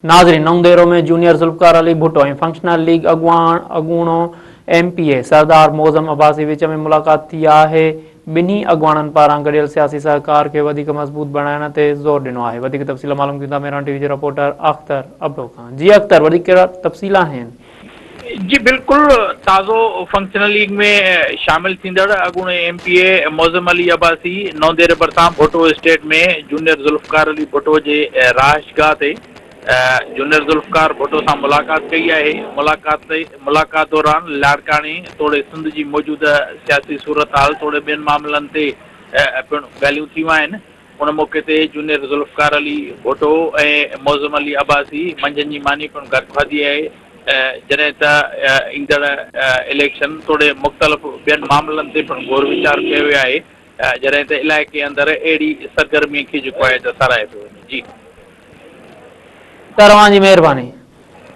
नाज़रीन, नौंदेरो में जूनियर ज़ुल्फ़कार अली भुट्टो ऐं फंक्शनल लीग अॻूणो MPA सरदार मोज़म अब्बासी विच में मुलाक़ात थी आहे। ॿिन्ही अॻुवाणनि पारां गॾियल सियासी सहकार खे वधीक मज़बूत बणाइण ते ज़ोर ॾिनो आहे। वधीक तफ़सील मालूम कंदा मेहरान टीवी जे रिपोर्टर अख्तर अब्दो खान। जी अख्तर, वधीक कहिड़ा तफ़सील आहिनि? जी बिल्कुल, ताज़ो फंक्शनल लीग में शामिल थींदड़ अॻूणे MPA मोज़म अली अब्बासी नौंदेर भरिसां भुट्टो स्टेट में जूनियर ज़ुल्फ़कार अली भुट्टो जे रहाइशगाह ते जूनियर ज़ुल्फ़कार भुट्टो सां मुलाक़ात कई आहे। मुलाक़ात दौरान लाड़काणी तोड़े सिंध जी मौजूदा सियासी सूरत हाल तोड़े ॿियनि मामलनि ते पिणु ॻाल्हियूं थियूं आहिनि। उन मौक़े ते जूनियर ज़ुल्फ़कार अली भुट्टो ऐं मोज़म अली अब्बासी मंझंदि जी मानी पिणु गॾु खाधी आहे, जॾहिं त ईंदड़ इलेक्शन तोड़े मुख़्तलिफ़ ॿियनि मामलनि ते पिणु गौर वीचार कयो वियो आहे, जॾहिं त इलाइक़े अंदरि अहिड़ी सरगर्मीअ खे जेको आहे त साराहे पियो वञे। जी तव्हांजी महिरबानी।